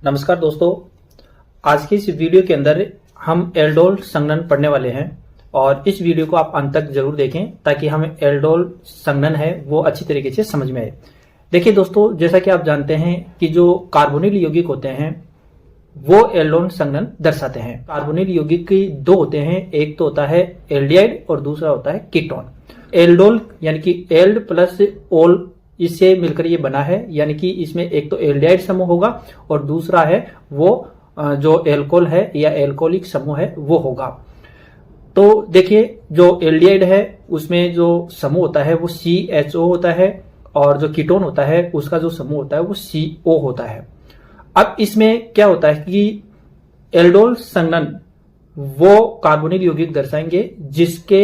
नमस्कार दोस्तों, आज की इस वीडियो के अंदर हम एल्डोल संघनन पढ़ने वाले हैं और इस वीडियो को आप अंत तक जरूर देखें ताकि हमें एल्डोल संघनन है वो अच्छी तरीके से समझ में आए। देखिए दोस्तों, जैसा कि आप जानते हैं कि जो कार्बोनिल यौगिक होते हैं वो एल्डोल संघनन दर्शाते हैं। कार्बोनिल यौगिक की दो होते हैं, एक तो होता है एल्डिहाइड और दूसरा होता है कीटोन। एल्डोल यानी कि एल्ड प्लस ओल, इससे मिलकर ये बना है, यानी कि इसमें एक तो एल्डिहाइड समूह होगा और दूसरा है वो जो एल्कोहल है या एल्कोहलिक समूह है वो होगा। तो देखिए, जो एल्डिहाइड है उसमें जो समूह होता है वो CHO होता है और जो कीटोन होता है उसका जो समूह होता है वो CO होता है। अब इसमें क्या होता है कि एल्डोल संघनन वो कार्बोनिल यौगिक दर्शाएंगे जिसके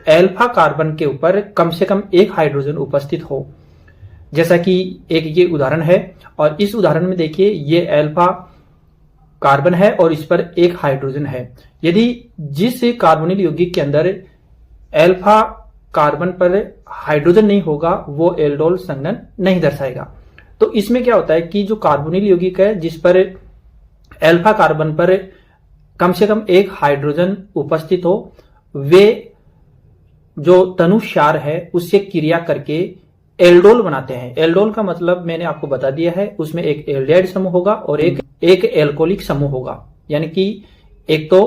एल्फा कार्बन के ऊपर कम से कम एक हाइड्रोजन उपस्थित हो। जैसा कि एक ये उदाहरण है और इस उदाहरण में देखिए ये एल्फा कार्बन है और इस पर एक हाइड्रोजन है। यदि जिस कार्बोनिल यौगिक के अंदर एल्फा कार्बन पर हाइड्रोजन नहीं होगा वो एल्डोल संघनन नहीं दर्शाएगा। तो इसमें क्या होता है कि जो कार्बोनिल यौगिक है जिस पर एल्फा कार्बन पर कम से कम एक हाइड्रोजन उपस्थित हो, वे जो तनुसार है उससे क्रिया करके एल्डोल बनाते हैं। एल्डोल का मतलब मैंने आपको बता दिया है, उसमें एक एल्डिहाइड समूह होगा और एक एल्कोहलिक समूह होगा, यानी कि एक तो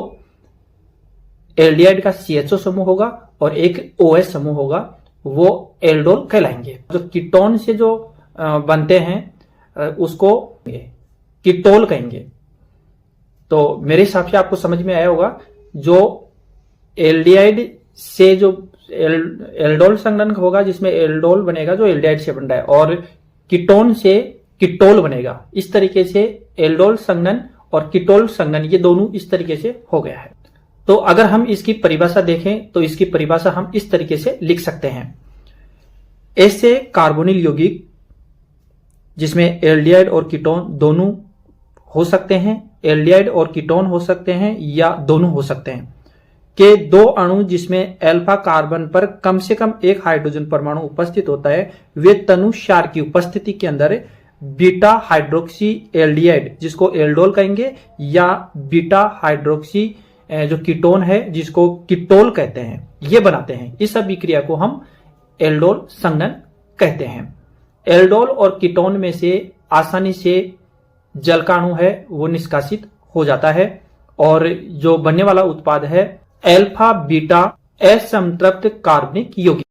एल्डिहाइड का CHO समूह होगा और एक OH समूह होगा, वो एल्डोल कहलाएंगे। जो कीटोन से जो बनते हैं उसको कीटोल कहेंगे। तो मेरे हिसाब से आपको समझ में आया होगा, जो एल्डिहाइड से जो एल्डोल संघनन होगा जिसमें एल्डोल बनेगा जो एल्डिहाइड से बन रहा है और कीटोन से कीटोल बनेगा। इस तरीके से एल्डोल संघनन और कीटोल संघनन ये दोनों इस तरीके से हो गया है। तो अगर हम इसकी परिभाषा देखें तो इसकी परिभाषा हम इस तरीके से लिख सकते हैं। ऐसे कार्बोनिल यौगिक जिसमें एल्डिहाइड और कीटोन दोनों हो सकते हैं, एल्डिहाइड और कीटोन हो सकते हैं या दोनों हो सकते हैं, के दो अणु जिसमें एल्फा कार्बन पर कम से कम एक हाइड्रोजन परमाणु उपस्थित होता है, वे तनुसार की उपस्थिति के अंदर बीटा हाइड्रोक्सी एल्डिहाइड जिसको एल्डोल कहेंगे या बीटा हाइड्रोक्सी जो कीटोन है जिसको कीटोल कहते हैं, ये बनाते हैं। इस अभिक्रिया को हम एल्डोल संघनन कहते हैं। एल्डोल और कीटोन में से आसानी से जल का अणु है वो निष्कासित हो जाता है और जो बनने वाला उत्पाद है एल्फा बीटा असंतृप्त कार्बनिक यौगिक।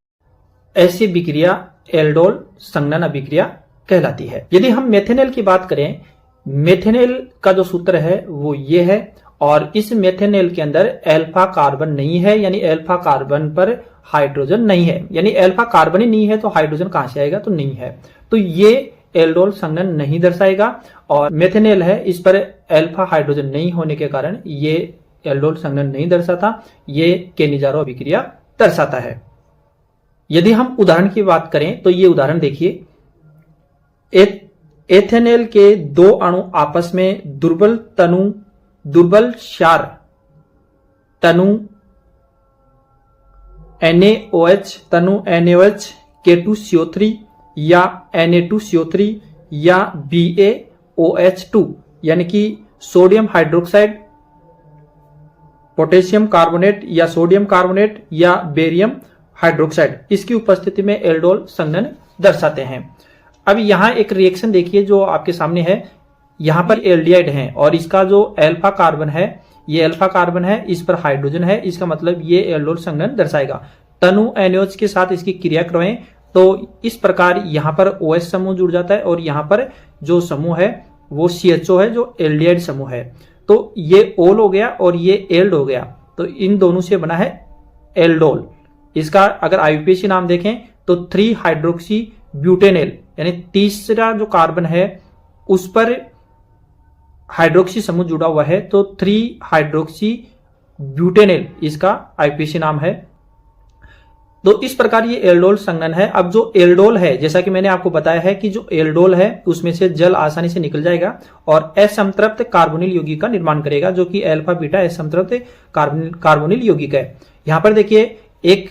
ऐसी अभिक्रिया एल्डोल संघनन अभिक्रिया कहलाती है। यदि हम मेथेनॉल की बात करें, मेथेनॉल का जो सूत्र है वो ये है और इस मेथेनॉल के अंदर एल्फा कार्बन नहीं है, यानी एल्फा कार्बन पर हाइड्रोजन नहीं है, यानी एल्फा कार्बन ही नहीं है तो हाइड्रोजन कहां से आएगा, तो नहीं है। तो ये एल्डोल संघनन नहीं दर्शाएगा और मेथेनॉल है इस पर एल्फा हाइड्रोजन नहीं होने के कारण ये एल्डोल संघनन नहीं दर्शाता, ये केनिजारो अभिक्रिया दर्शाता है। यदि हम उदाहरण की बात करें तो ये उदाहरण देखिए, एथेनॉल के दो अणु आपस में दुर्बल क्षार तनु NaOH तनु NaOH K2CO3 या Na2CO3 या BaOH2 यानी कि सोडियम हाइड्रोक्साइड, पोटेशियम कार्बोनेट या सोडियम कार्बोनेट या बेरियम हाइड्रोक्साइड, इसकी उपस्थिति में एल्डोल संघनन दर्शाते हैं। अब यहां एक रिएक्शन देखिए जो आपके सामने है। यहां पर एल्डिहाइड है और इसका जो एल्फा कार्बन है ये एल्फा कार्बन है, इस पर हाइड्रोजन है, इसका मतलब ये एल्डोल संघनन दर्शाएगा। तनु NaOH के साथ इसकी क्रिया करें तो इस प्रकार यहां पर OH समूह जुड़ जाता है और यहां पर जो समूह है वो CHO है जो एल्डिहाइड समूह है। तो ये ओल हो गया और ये एल्ड हो गया, तो इन दोनों से बना है एल्डोल। इसका अगर IUPAC नाम देखें तो 3 हाइड्रोक्सी ब्यूटेनॉल, यानी तीसरा जो कार्बन है उस पर हाइड्रोक्सी समूह जुड़ा हुआ है तो 3 हाइड्रोक्सी ब्यूटेनॉल इसका IUPAC नाम है। तो इस प्रकार ये एल्डोल संघनन है। अब जो एल्डोल है, जैसा कि मैंने आपको बताया है कि जो एल्डोल है उसमें से जल आसानी से निकल जाएगा और असंतृप्त कार्बोनिल यौगिक का निर्माण करेगा जो कि अल्फा बीटा असंतृप्त कार्बोनिल यौगिक है। यहां पर देखिए एक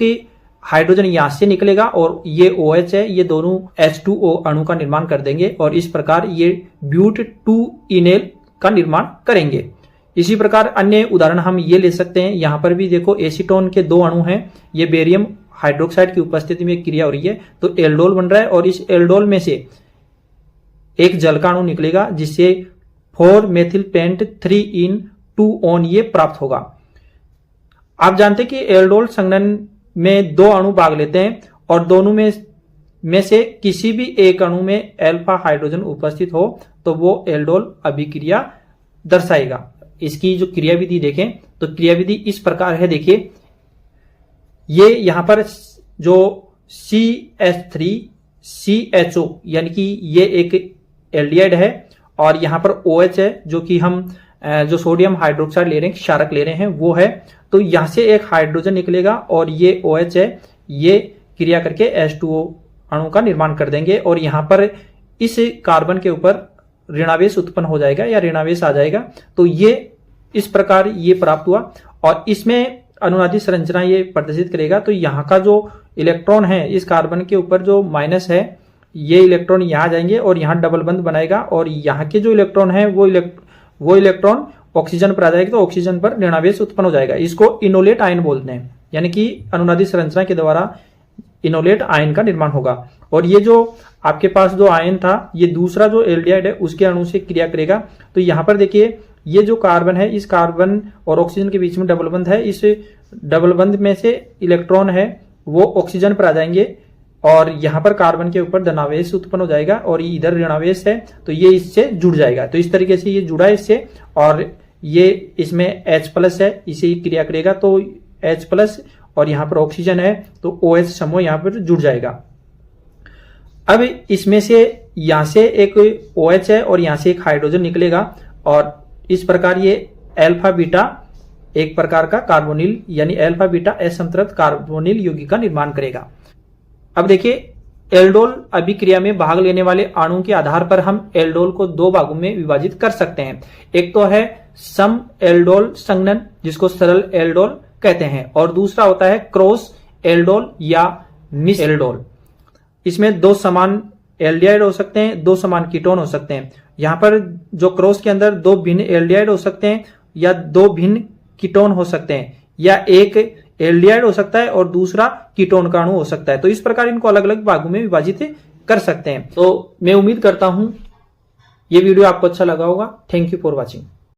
हाइड्रोजन यहां से निकलेगा और ये OH है, ये दोनों H2O अणु का निर्माण कर देंगे और इस प्रकार ये ब्यूट 2 इनेल का निर्माण करेंगे। इसी प्रकार अन्य उदाहरण हम ये ले सकते हैं। यहां पर भी देखो एसीटोन के 2 अणु हैं, ये बेरियम हाइड्रोक्साइड की उपस्थिति में क्रिया हो रही है तो एल्डोल बन रहा है और इस एल्डोल में से एक जल का अणु निकलेगा जिससे 4 मेथिल पेंट 3 इन 2 ऑन ये प्राप्त होगा। आप जानते हैं कि एल्डोल संघनन में 2 अणु भाग लेते हैं और दोनों में से किसी भी एक अणु में अल्फा हाइड्रोजन उपस्थित हो तो वो एल्डोल अभिक्रिया दर्शाएगा। इसकी जो क्रियाविधि देखें तो क्रियाविधि इस प्रकार है। देखिए ये यहां पर जो CH3CHO यानी कि ये एक एल्डिहाइड है और यहां पर OH है जो कि हम जो सोडियम हाइड्रोक्साइड ले रहे हैं, क्षारक ले रहे हैं वो है। तो यहां से एक हाइड्रोजन निकलेगा और ये OH है, ये क्रिया करके H2O अणु का निर्माण कर देंगे और यहां पर इस कार्बन के ऊपर ऋणावेश उत्पन्न हो जाएगा या ऋणावेश आ जाएगा। तो ये इस प्रकार ये प्राप्त हुआ और इसमें अनुनादी संरचना ये प्रदर्शित करेगा। तो यहाँ का जो इलेक्ट्रॉन है इस कार्बन के ऊपर जो माइनस है, ये इलेक्ट्रॉन यहाँ जाएंगे और यहाँ डबल बंध बनाएगा और यहाँ के जो इलेक्ट्रॉन है वो इलेक्ट्रॉन ऑक्सीजन पर आ जाएगा तो ऑक्सीजन पर ऋणावेश उत्पन्न हो जाएगा। इसको इनोलेट आयन बोलते हैं, यानी कि अनुनादी संरचना के द्वारा इनोलेट आयन का निर्माण होगा। और ये जो आपके पास जो आयन था ये दूसरा जो एल्डिहाइड है उसके अणु से क्रिया करेगा। तो यहाँ पर देखिए ये जो कार्बन है इस कार्बन और ऑक्सीजन के बीच में डबल बंध है, इस डबल बंध में से इलेक्ट्रॉन है वो ऑक्सीजन पर आ जाएंगे और यहाँ पर कार्बन के ऊपर धनावेश उत्पन्न हो जाएगा और इधर ऋणावेश है तो ये इससे जुड़ जाएगा। तो इस तरीके से ये जुड़ा है इससे और ये इसमें H+ है, इसे क्रिया करेगा तो H+ और यहाँ पर ऑक्सीजन है तो OH समूह यहाँ पर जुड़ जाएगा। अब इसमें से यहाँ से एक OH है और यहाँ से एक हाइड्रोजन निकलेगा और इस प्रकार ये अल्फा बीटा एक प्रकार का कार्बोनिल यानी अल्फा बीटा असंतृप्त कार्बोनिल यौगिक का निर्माण करेगा। अब देखिए एल्डोल अभिक्रिया में भाग लेने वाले अणु के आधार पर हम एल्डोल को 2 भागों में विभाजित कर सकते हैं। एक तो है सम एल्डोल संघनन जिसको सरल एल्डोल कहते हैं और दूसरा होता है क्रॉस एल्डोल या मिस एल्डोल। इसमें 2 समान एल्डिहाइड हो सकते हैं, 2 समान कीटोन हो सकते हैं। यहाँ पर जो क्रॉस के अंदर 2 भिन्न एल्डिहाइड हो सकते हैं या 2 भिन्न कीटोन हो सकते हैं या एक एल्डिहाइड हो सकता है और दूसरा कीटोन का अणु हो सकता है। तो इस प्रकार इनको अलग अलग भागों में विभाजित कर सकते हैं। तो मैं उम्मीद करता हूं ये वीडियो आपको अच्छा लगा होगा। Thank you for watching.